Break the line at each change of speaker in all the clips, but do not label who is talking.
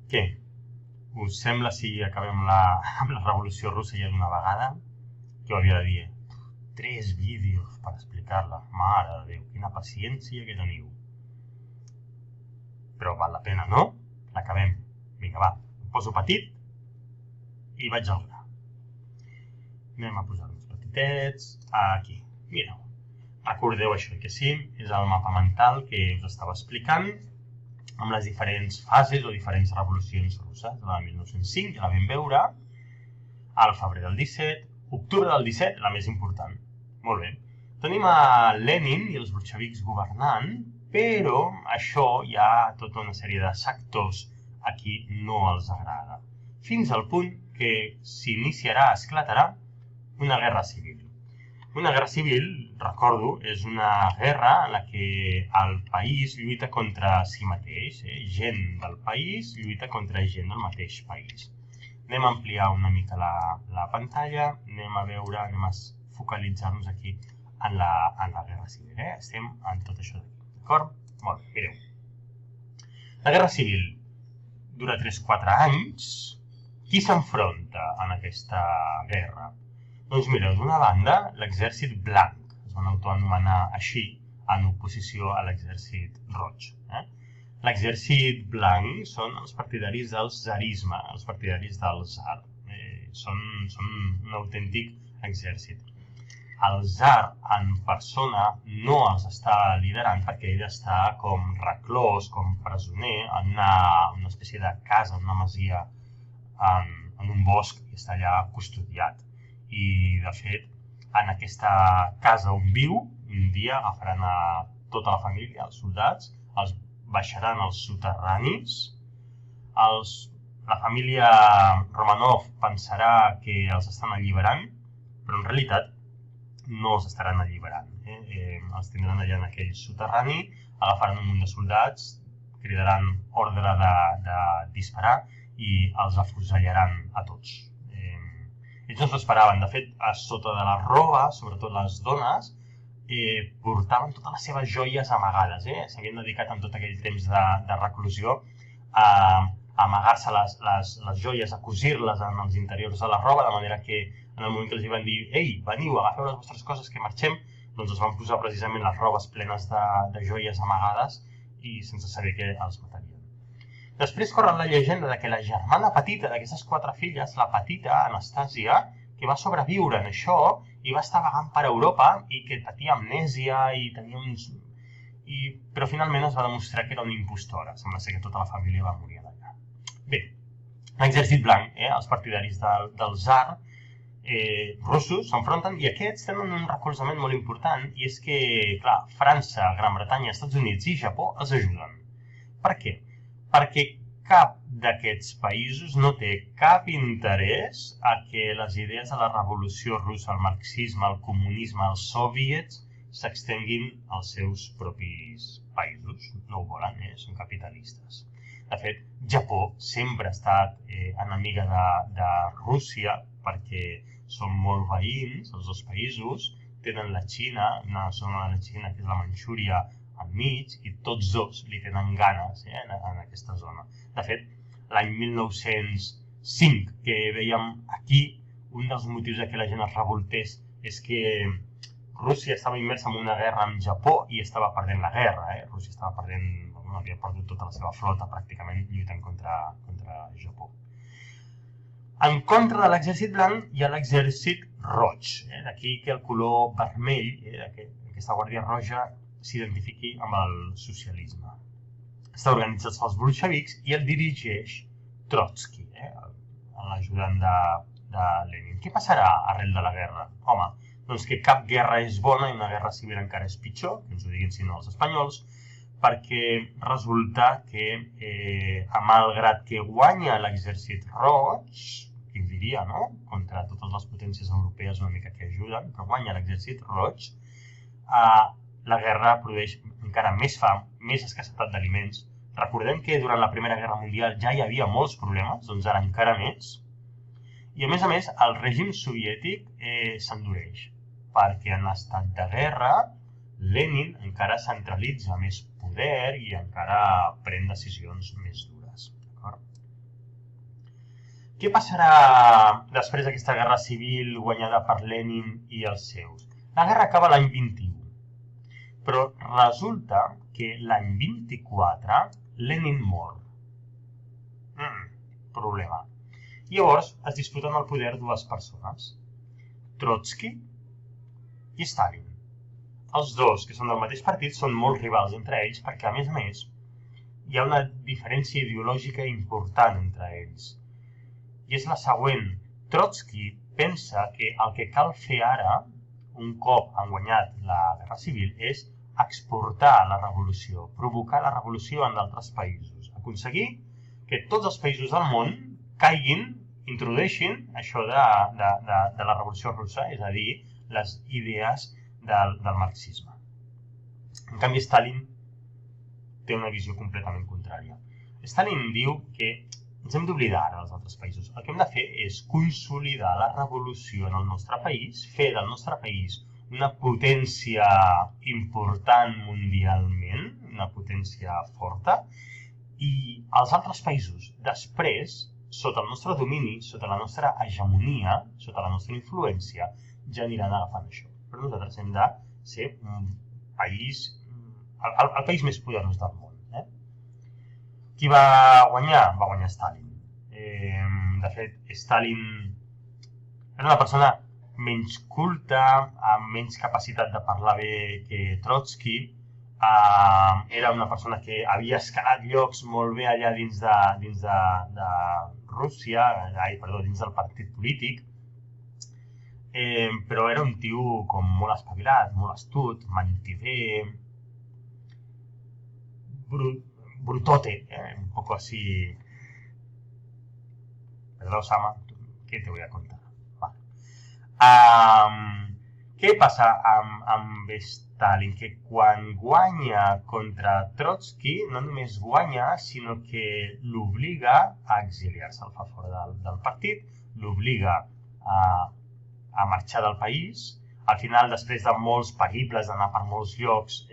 Què? Us sembla si acabem amb la Revolució Russa ja d'una vegada? Què ho havia de dir? 3 vídeos per explicar-la. Mare de Déu, quina paciència que teniu. Però val la pena, no? L'acabem. Vinga, va. Em poso petit i vaig al gra. Anem a posar-nos petitets. Aquí. Mireu. Recordeu això, que sí? És el mapa mental que us estava explicant amb les diferents fases o diferents revolucions russes. La de 1905 ja la vam veure, al febrer del 17, octubre del 17, la més important. Molt bé. Tenim a Lenin i els bolxevics governant, però això hi ha tota una sèrie de sectors a qui no els agrada. Fins al punt que s'iniciarà, esclatarà, una guerra civil. Una guerra civil, recordo, és una guerra en la que el país lluita contra si mateix. Gent del país lluita contra gent del mateix país. Anem a ampliar una mica la pantalla, anem a focalitzar-nos aquí en la guerra civil. Estem en tot això d'aquí, d'acord? Molt bé, mireu. La guerra civil dura 3-4 anys. Qui s'enfronta en aquesta guerra? Doncs mireu, d'una banda, l'exèrcit blanc, es van autoanomenar així, en oposició a l'exèrcit roig. L'exèrcit blanc són els partidaris del tsarisme, els partidaris del tsar. Són un autèntic exèrcit. El tsar en persona no els està liderant perquè ell està com reclòs, com presoner, en una espècie de casa, en una masia, en un bosc, i està allà custodiat. I, de fet, en aquesta casa on viu, un dia agafaran a tota la família, els soldats, els baixaran als soterranis. La família Romanov pensarà que els estan alliberant, però en realitat no els estaran alliberant. Els tindran allà en aquell soterrani, agafaran un munt de soldats, cridaran ordre de disparar i els afusellaran a tots. Ells no s'ho esperaven. De fet, a sota de la roba, sobretot les dones, portaven totes les seves joies amagades. S'havien dedicat en tot aquell temps de reclusió a amagar-se les joies, a cosir-les en els interiors de la roba, de manera que en el moment que els van dir «Ei, veniu, agafeu les vostres coses que marxem», doncs es van posar precisament les robes plenes de joies amagades i sense saber que els matarien. Després corre la llegenda que la germana petita d'aquestes 4 filles, la petita, Anastàsia, que va sobreviure en això i va estar vagant per Europa i que patia amnèsia i tenia però finalment es va demostrar que era una impostora. Sembla ser que tota la família va morir allà. Bé, l'exèrcit blanc, els partidaris del tsar russos s'enfronten i aquests tenen un recolzament molt important i és que, clar, França, Gran Bretanya, Estats Units i Japó els ajuden. Per què? Perquè cap d'aquests països no té cap interès a que les idees de la revolució russa, el marxisme, el comunisme, els soviets, s'extenguin als seus propis països. No ho volen, són capitalistes. De fet, Japó sempre ha estat enemiga de Rússia perquè són molt veïns, els dos països, tenen la Xina, una zona de la Xina que és la Manxúria, al mig, i tots dos li tenen ganes en aquesta zona. De fet, l'any 1905, que veiem aquí, un dels motius que la gent es revoltés és que Rússia estava immersa en una guerra amb Japó i estava perdent la guerra. Rússia estava perdent, havia perdut tota la seva flota pràcticament lluitant contra Japó. En contra de l'exèrcit blanc hi ha l'exèrcit roig. D'aquí que el color vermell, aquesta guàrdia roja, s'identifiqui amb el socialisme. Està organitzat pels bolxevics i el dirigeix Trotsky, l'ajudant de Lenin. Què passarà arrel de la guerra? Home, doncs que cap guerra és bona i una guerra civil encara és pitjor, que ens ho diguin si no els espanyols, perquè resulta que, malgrat que guanya l'exèrcit roig, qui ho diria, no? Contra totes les potències europees una mica que ajuden, però guanya l'exèrcit roig, la guerra produeix encara més fam, més escassetat d'aliments. Recordem que durant la Primera Guerra Mundial ja hi havia molts problemes, doncs ara encara més. I a més, el règim soviètic s'endureix, perquè en estat de guerra Lenin encara centralitza més poder i encara pren decisions més dures. Què passarà després d'aquesta guerra civil guanyada per Lenin i els seus? La guerra acaba l'any 21, però resulta que l'any 24 Lenin mor. Problema. Llavors es disputen el poder dues persones, Trotsky i Stalin. Els dos, que són del mateix partit, són molt rivals entre ells perquè, a més, hi ha una diferència ideològica important entre ells. I és la següent. Trotsky pensa que el que cal fer ara, un cop han guanyat la guerra civil, és exportar la revolució, provocar la revolució en d'altres països, aconseguir que tots els països del món caiguin, introdueixin això de la revolució russa, és a dir, les idees del marxisme. En canvi, Stalin té una visió completament contrària. Stalin diu que ens hem d'oblidar ara dels altres països. El que hem de fer és consolidar la revolució en el nostre país, fer del nostre país una potència important mundialment, una potència forta, i els altres països després, sota el nostre domini, sota la nostra hegemonia, sota la nostra influència, ja aniran agafant això. Però nosaltres hem de ser un país, el país més poderós del món. Qui va guanyar? Va guanyar Stalin. De fet, Stalin era una persona menys culta, amb menys capacitat de parlar bé que Trotsky. Era una persona que havia escalat llocs molt bé allà dins de Rússia, dins del partit polític, però era un tio com molt espavilat, molt astut, mentider, brutote, un poco así. ¿Verdad, Osama? ¿Qué te voy a contar? Vale. Què passa amb Stalin? Que quan guanya contra Trotsky, no només guanya, sinó que l'obliga a exiliar-se, el fa fora del partit, l'obliga a marxar del país. Al final, després de molts periples, d'anar per molts llocs,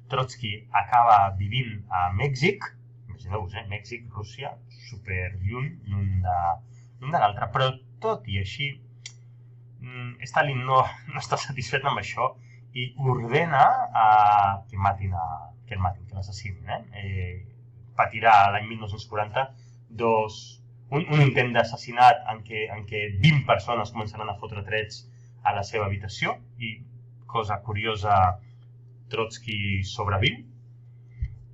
Trotsky acaba vivint a Mèxic. Imagineu-vos, Mèxic, Rússia, superlluny l'un de l'altre. Però tot i així, Stalin no està satisfet amb això i ordena que l'assassin. Patirà l'any 1940 un intent d'assassinat en què 20 persones començaran a fotre trets a la seva habitació i, cosa curiosa, Trotsky sobreviu.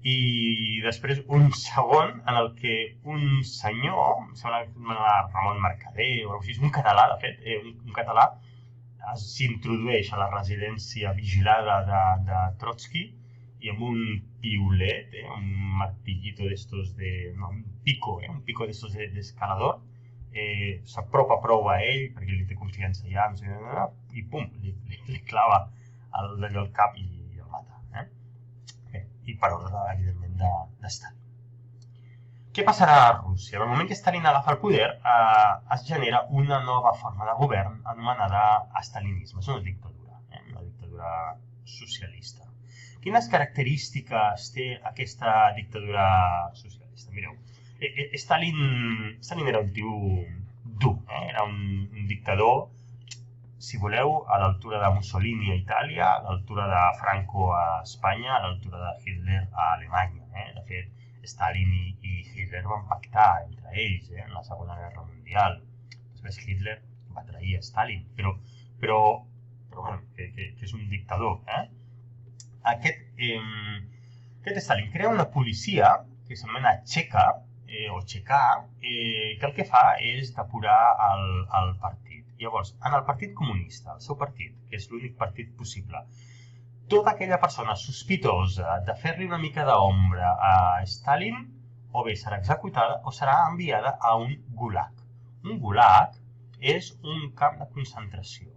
I després un segon en el que un senyor, em sembla que Ramon Mercader o alguna cosa així, un català, de fet, un català, s'introdueix a la residència vigilada de Trotsky i amb un piulet, un martillito d'estos un pico d'estos d'escalador, s'apropa prou a ell perquè li té confiança ja, i pum, li clava al cap i el mata. I per ordre, evidentment, de Stalin. Què passarà a Rússia? En el moment que Stalin agafa el poder, es genera una nova forma de govern anomenada estalinisme. És una dictadura socialista. Quines característiques té aquesta dictadura socialista? Mireu, Stalin era un tio dur, era un dictador, si voleu, a l'altura de Mussolini a Itàlia, a l'altura de Franco a Espanya, a l'altura de Hitler a Alemanya. De fet, Stalin i Hitler van pactar entre ells en la Segona Guerra Mundial. Després Hitler va trair a Stalin, però bueno, que és un dictador. Aquest Stalin crea una policia que s'anomena Txeka, que el que fa és depurar el partit. Llavors, en el Partit Comunista, el seu partit, que és l'únic partit possible, tota aquella persona sospitosa de fer-li una mica d'ombra a Stalin o bé serà executada o serà enviada a un gulag. Un gulag és un camp de concentració.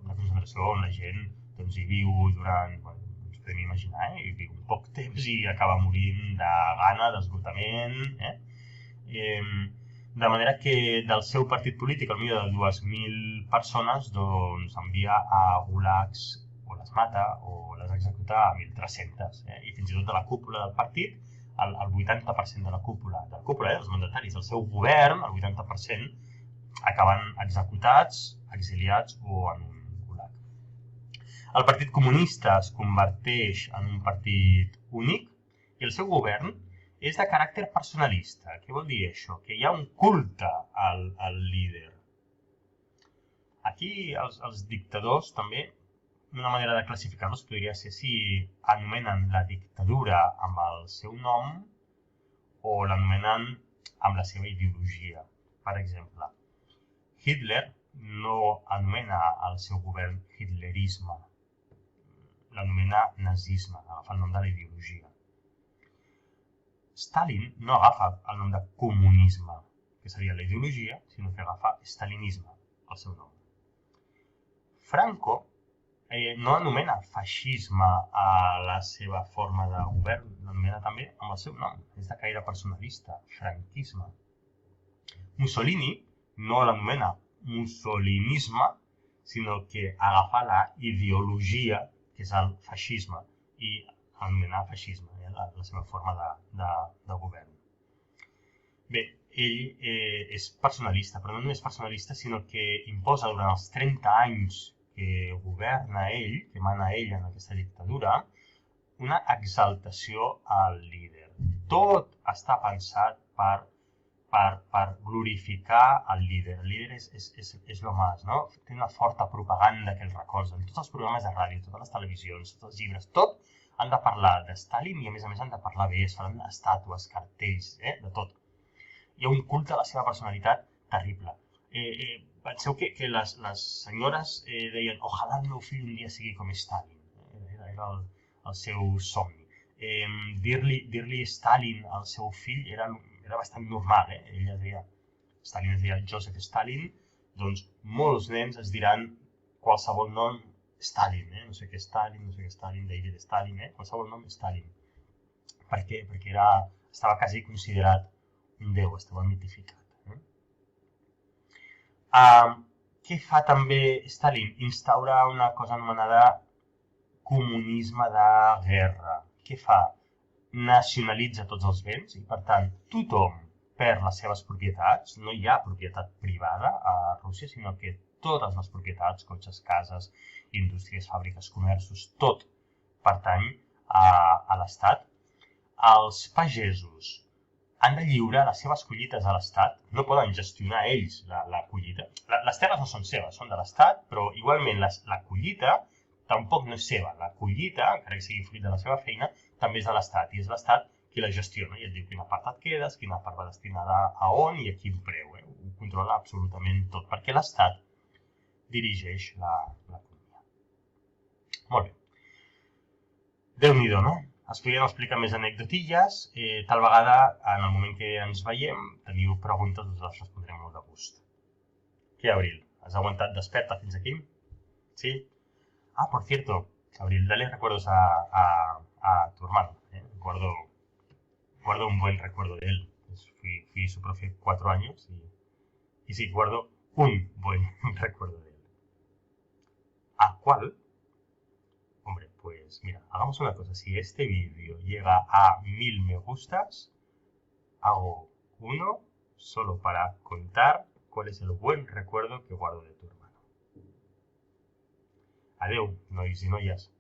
Un camp de concentració on la gent hi viu durant, ens podem imaginar, hi viu un poc temps i acaba morint de gana, d'esgotament. De manera que del seu partit polític, al millor de 2.000 persones, doncs envia a gulags o les mata o les executa a 1.300. I fins i tot de la cúpula del partit el 80% de la cúpula, dels mandataris, del seu govern, el 80%, acaben executats, exiliats o en un gulag. El Partit Comunista es converteix en un partit únic i el seu govern és de caràcter personalista. Què vol dir això? Que hi ha un culte al líder. Aquí els dictadors també, una manera de classificar-los podria ser si anomenen la dictadura amb el seu nom o l'anomenen amb la seva ideologia. Per exemple, Hitler no anomena el seu govern hitlerisme, l'anomena nazisme, agafa el nom de la ideologia. Stalin no agafa el nom de comunisme, que seria la ideologia, sinó que agafa stalinisme, el seu nom. Franco no anomena feixisme a la seva forma de govern, l'anomena també amb el seu nom, és de caire personalista, franquisme. Mussolini no l'anomena mussolinisme, sinó que agafa la ideologia, que és el feixisme, i anomenar feixisme, la seva forma de govern. Bé, ell és personalista, però no només personalista, sinó que imposa durant els 30 anys que governa ell, que mana ell en aquesta dictadura, una exaltació al líder. Tot està pensat per glorificar el líder. El líder és lo más, no? Té una forta propaganda que el recolzen. Tots els programes de ràdio, totes les televisions, tots els llibres, tot han de parlar de Stalin i a més han de parlar bé, es faran estàtues, cartells, de tot. Hi ha un culte a la seva personalitat terrible. Penseu que les senyores deien ojalà el meu fill un dia sigui com Stalin. Era el seu somni. Dir-li Stalin al seu fill era bastant normal. Ella deia, Stalin es deia Joseph Stalin, doncs molts nens es diran qualsevol nom Stalin, no sé què Stalin, David Stalin, qualsevol nom Stalin. Per què? Perquè estava quasi considerat un déu, estava mitificat. Què fa també Stalin? Instaura una cosa anomenada comunisme de guerra. Què fa? Nacionalitza tots els béns i, per tant, tothom perd les seves propietats. No hi ha propietat privada a Rússia, sinó que totes les propietats, cotxes, cases, indústries, fàbriques, comerços, tot pertany a l'Estat. Els pagesos han de lliurar les seves collites a l'Estat, no poden gestionar ells la collita. Les terres no són seves, són de l'Estat, però igualment la collita tampoc no és seva. La collita, encara que sigui fruit de la seva feina, també és de l'Estat, i és l'Estat qui la gestiona i et diu quina part et quedes, quina part va destinada a on i a quin preu. Ho controla absolutament tot, perquè l'Estat dirigeix l'economia. Molt bé. Déu-n'hi-do, no? Es podrien explicar més anècdotilles, tal vegada, en el moment que ens veiem, teniu preguntes, us les respondrem molt de gust. Què, Abril? Has aguantat desperta fins aquí? Sí? Ah, por cierto, Abril, dale recuerdos a tu hermano. Guardo un buen recuerdo de él. Fui su profe 4 años y sí, guardo un buen recuerdo de él. ¿A cuál? Hombre, pues mira, hagamos una cosa. Si este vídeo llega a 1000 me gustas, hago uno solo para contar cuál es el buen recuerdo que guardo de tu hermano. Adeu, nois i noies.